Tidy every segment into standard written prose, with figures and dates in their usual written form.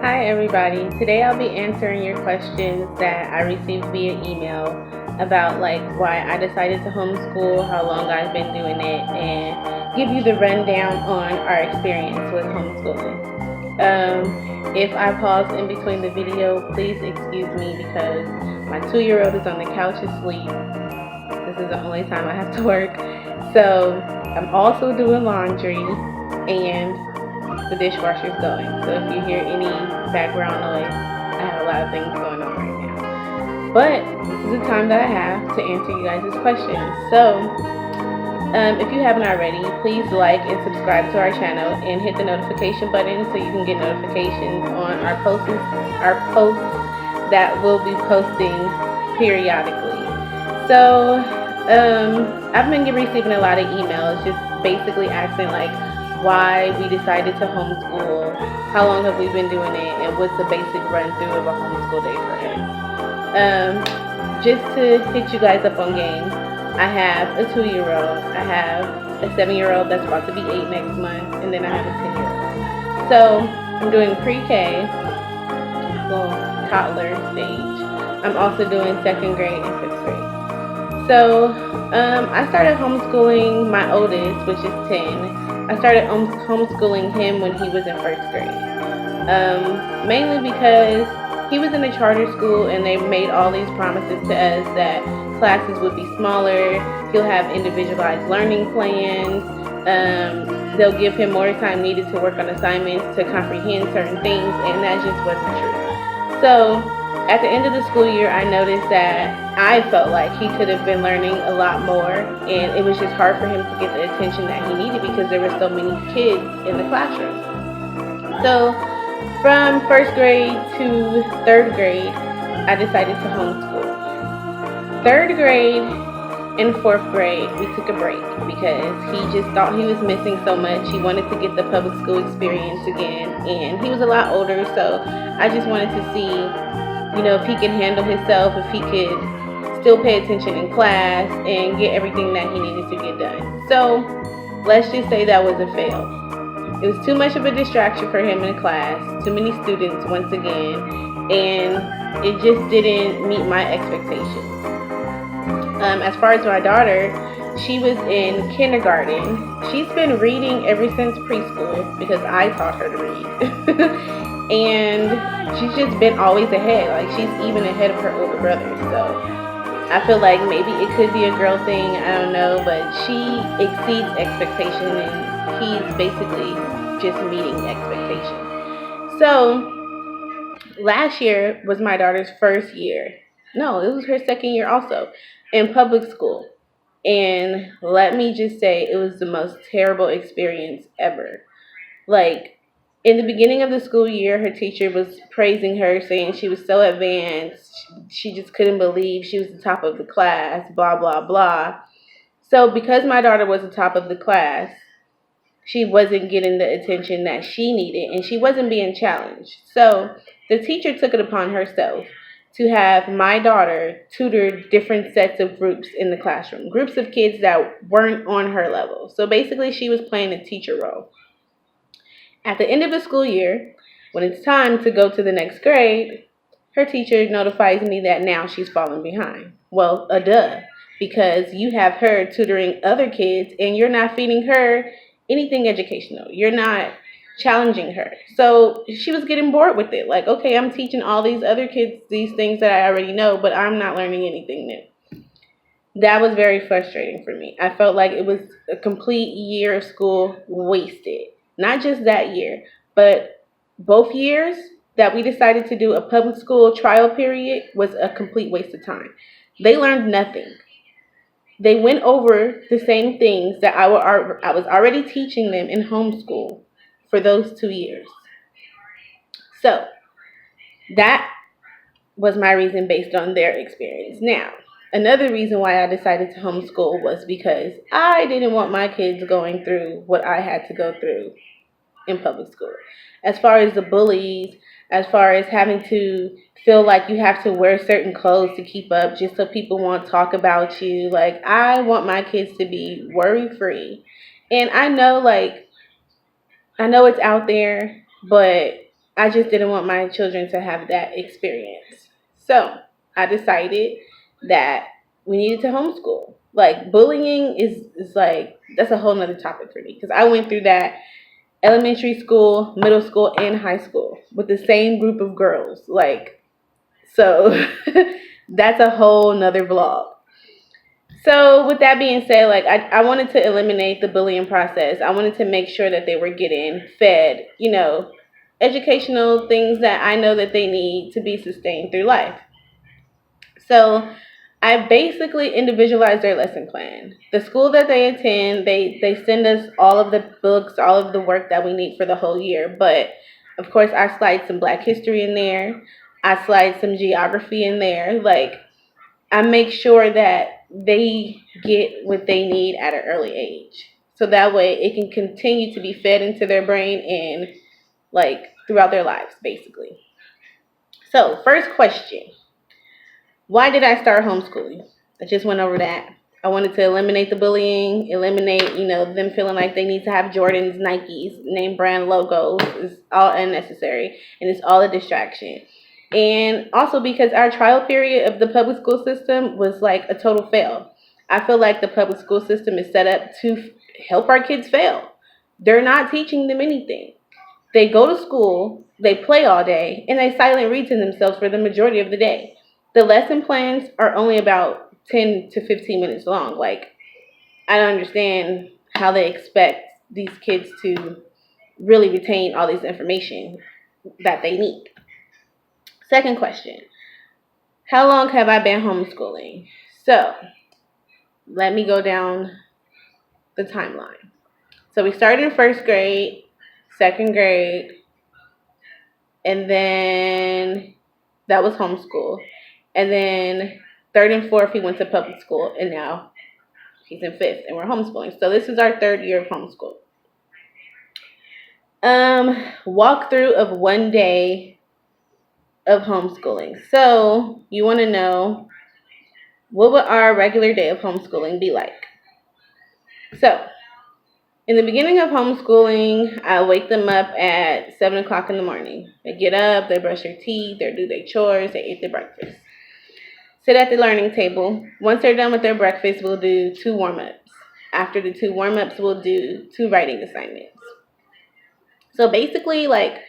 Hi everybody. Today I'll be answering your questions that I received via email about why I decided to homeschool, how long I've been doing it, and give you the rundown on our experience with homeschooling. If I pause in between the video, please excuse me because my 2-year-old is on the couch asleep. This is the only time I have to work. So I'm also doing laundry and the dishwasher's going. So if you hear any background noise, I have a lot of things going on right now. But this is the time that I have to answer you guys' questions. So if you haven't already, please like and subscribe to our channel and hit the notification button so you can get notifications on our posts that we'll be posting periodically. So I've been receiving a lot of emails just basically asking why we decided to homeschool, how long have we been doing it, and what's the basic run through of a homeschool day for us. Just to hit you guys up on game, I have a 2-year-old, I have a 7-year-old that's about to be 8 next month, and then I have a 10-year-old. So I'm doing pre-K, well, toddler stage. I'm also doing 2nd grade and 5th grade. So I started homeschooling my oldest, which is 10. I started homeschooling him when he was in 1st grade. Mainly because he was in a charter school and they made all these promises to us that classes would be smaller, he'll have individualized learning plans, they'll give him more time needed to work on assignments to comprehend certain things, and that just wasn't true. So at the end of the school year, I noticed that I felt like he could have been learning a lot more, and it was just hard for him to get the attention that he needed because there were so many kids in the classroom. So from 1st grade to 3rd grade, I decided to homeschool. 3rd grade and 4th grade, we took a break because he just thought he was missing so much. He wanted to get the public school experience again, and he was a lot older, so I just wanted to see if he can handle himself, if he could still pay attention in class and get everything that he needed to get done. So let's just say that was a fail. It was too much of a distraction for him in class, too many students once again, and it just didn't meet my expectations. As far as my daughter, she was in kindergarten. She's been reading ever since preschool because I taught her to read. And she's just been always ahead. She's even ahead of her older brother. So I feel like maybe it could be a girl thing. I don't know. But she exceeds expectation, and he's basically just meeting expectation. So last year was my daughter's first year. No, it was her 2nd year also in public school. And let me just say, it was the most terrible experience ever. In the beginning of the school year, her teacher was praising her, saying she was so advanced. She just couldn't believe she was the top of the class, blah, blah, blah. So because my daughter was the top of the class, she wasn't getting the attention that she needed, and she wasn't being challenged. So the teacher took it upon herself to have my daughter tutor different sets of groups in the classroom, groups of kids that weren't on her level. So basically, she was playing a teacher role. At the end of the school year, when it's time to go to the next grade, her teacher notifies me that now she's falling behind. Well, duh, because you have her tutoring other kids and you're not feeding her anything educational. You're not challenging her. So she was getting bored with it. Okay, I'm teaching all these other kids these things that I already know, but I'm not learning anything new. That was very frustrating for me. I felt like it was a complete year of school wasted. Not just that year, but both years that we decided to do a public school trial period was a complete waste of time. They learned nothing. They went over the same things that I was already teaching them in homeschool for those 2 years. So that was my reason based on their experience. Now, another reason why I decided to homeschool was because I didn't want my kids going through what I had to go through in public school. As far as the bullies, as far as having to feel like you have to wear certain clothes to keep up just so people won't talk about you. I want my kids to be worry-free. And I know it's out there, but I just didn't want my children to have that experience. So I decided that we needed to homeschool. Like bullying is like, that's a whole nother topic for me because I went through that elementary school, middle school, and high school with the same group of girls. Like, so that's a whole nother vlog. So with that being said, like I wanted to eliminate the bullying process. I wanted to make sure that they were getting fed, educational things that I know that they need to be sustained through life. So I basically individualized their lesson plan. The school that they attend, they send us all of the books, all of the work that we need for the whole year. But of course, I slide some Black history in there. I slide some geography in there. Like, I make sure that they get what they need at an early age. So that way it can continue to be fed into their brain and like throughout their lives, basically. So, first question. Why did I start homeschooling? I just went over that. I wanted to eliminate the bullying, eliminate, them feeling like they need to have Jordans, Nikes, name brand logos. It's all unnecessary and it's all a distraction. And also because our trial period of the public school system was like a total fail. I feel like the public school system is set up to help our kids fail. They're not teaching them anything. They go to school, they play all day, and they silent read to themselves for the majority of the day. The lesson plans are only about 10 to 15 minutes long. Like, I don't understand how they expect these kids to really retain all this information that they need. Second question. How long have I been homeschooling? So, let me go down the timeline. So, we started in first grade, second grade, and then that was homeschool. And then third and fourth, he went to public school, and now he's in fifth, and we're homeschooling. So this is our third year of homeschool. Walkthrough of one day of homeschooling. So you want to know, what would our regular day of homeschooling be like? So in the beginning of homeschooling, I wake them up at 7 o'clock in the morning. They get up, they brush their teeth, they do their chores, they eat their breakfast. Sit at the learning table. Once they're done with their breakfast, we'll do 2 warm-ups. After the 2 warm-ups, we'll do 2 writing assignments. So basically, like,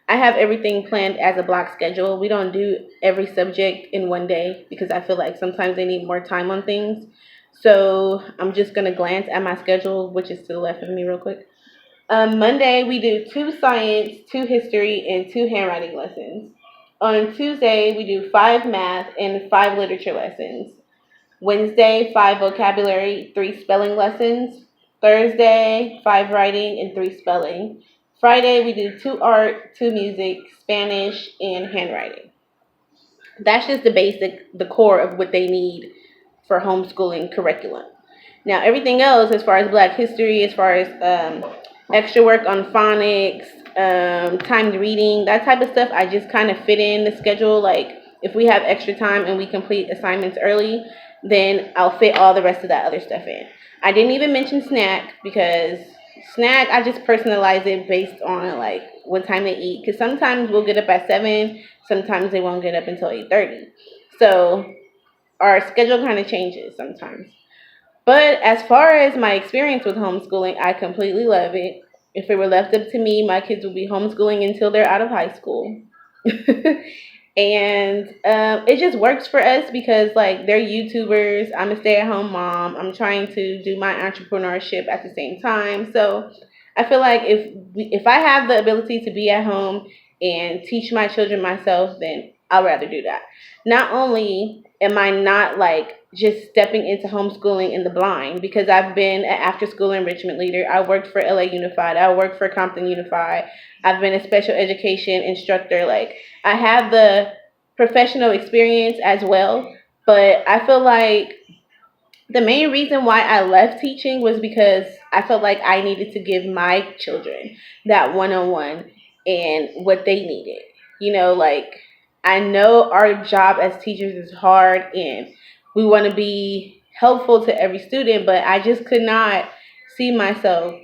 I have everything planned as a block schedule. We don't do every subject in one day because I feel like sometimes they need more time on things. So I'm just going to glance at my schedule, which is to the left of me real quick. Monday, we do 2 science, 2 history, and 2 handwriting lessons. On Tuesday, we do 5 math and 5 literature lessons. Wednesday, 5 vocabulary, 3 spelling lessons. Thursday, 5 writing and 3 spelling. Friday, we do 2 art, 2 music, Spanish, and handwriting. That's just the core of what they need for homeschooling curriculum. Now, everything else, as far as Black history, as far as extra work on phonics, timed reading, that type of stuff, I just kind of fit in the schedule. Like, if we have extra time and we complete assignments early, then I'll fit all the rest of that other stuff in. I didn't even mention snack because snack, I just personalize it based on like what time they eat. Because sometimes we'll get up at 7, sometimes they won't get up until 8:30. So our schedule kind of changes sometimes. But as far as my experience with homeschooling, I completely love it. If it were left up to me, my kids would be homeschooling until they're out of high school. And it just works for us because, like, they're YouTubers. I'm a stay-at-home mom. I'm trying to do my entrepreneurship at the same time. So I feel like if I have the ability to be at home and teach my children myself, then I'd rather do that. Not only am I not, like, just stepping into homeschooling in the blind, because I've been an after-school enrichment leader. I worked for LA Unified. I worked for Compton Unified. I've been a special education instructor. Like, I have the professional experience as well, but I feel like the main reason why I left teaching was because I felt like I needed to give my children that one-on-one and what they needed. Like, I know our job as teachers is hard and we want to be helpful to every student, but I just could not see myself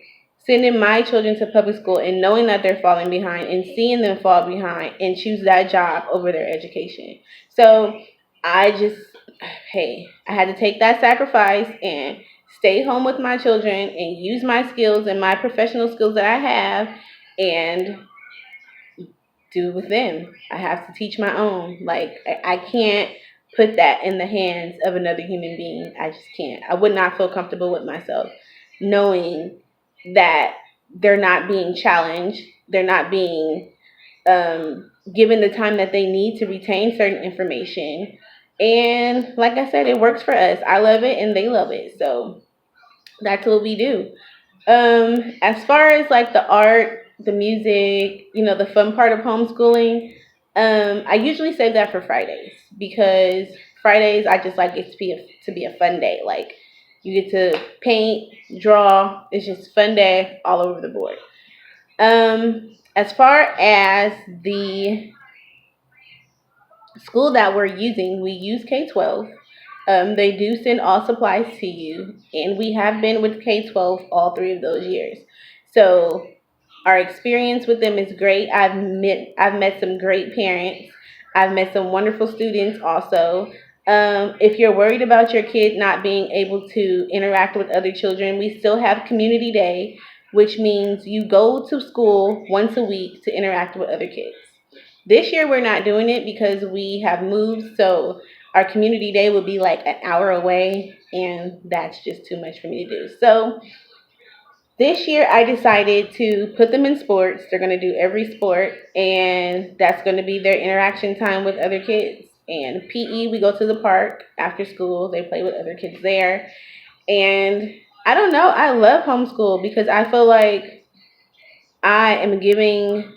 sending my children to public school and knowing that they're falling behind and seeing them fall behind and choose that job over their education. So I just, hey, I had to take that sacrifice and stay home with my children and use my skills and my professional skills that I have and do with them. I have to teach my own. Like, I can't put that in the hands of another human being. I just can't. I would not feel comfortable with myself knowing that they're not being challenged, they're not being given the time that they need to retain certain information. And like I said, it works for us. I love it and they love it. So that's what we do. As far as like the art, the music, the fun part of homeschooling, I usually save that for Fridays because Fridays I just like it to be a fun day. Like you get to paint, draw. It's just a fun day all over the board. As far as the school that we're using, we use K-12. They do send all supplies to you, and we have been with K-12 all 3 of those years. So our experience with them is great. I've met some great parents. I've met some wonderful students also. If you're worried about your kid not being able to interact with other children, we still have Community Day, which means you go to school once a week to interact with other kids. This year we're not doing it because we have moved, so our community day will be like an hour away, and that's just too much for me to do. So this year I decided to put them in sports. They're going to do every sport, and that's going to be their interaction time with other kids. And PE, we go to the park after school. They play with other kids there. And I don't know, I love homeschool because I feel like I am giving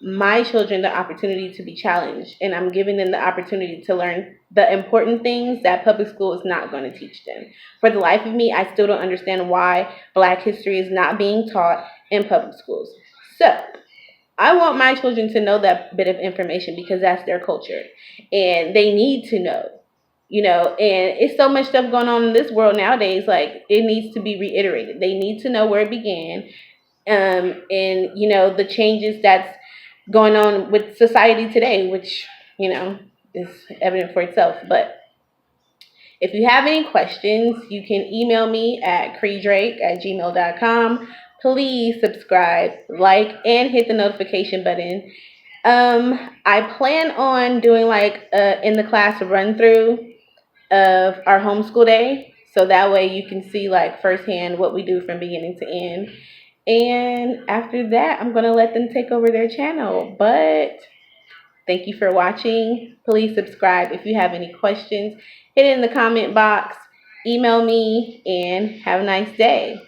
my children the opportunity to be challenged, and I'm giving them the opportunity to learn the important things that public school is not going to teach them. For the life of me, I still don't understand why Black history is not being taught in public schools. So I want my children to know that bit of information because that's their culture and they need to know. And it's so much stuff going on in this world nowadays, like it needs to be reiterated. They need to know where it began, and the changes that's going on with society today, which is evident for itself. But if you have any questions, you can email me at creedrake@gmail.com. Please subscribe, like, and hit the notification button. I plan on doing like in the class run through of our homeschool day, so that way you can see like firsthand what we do from beginning to end. And after that, I'm going to let them take over their channel. But thank you for watching. Please subscribe. If you have any questions, hit it in the comment box, email me, and have a nice day.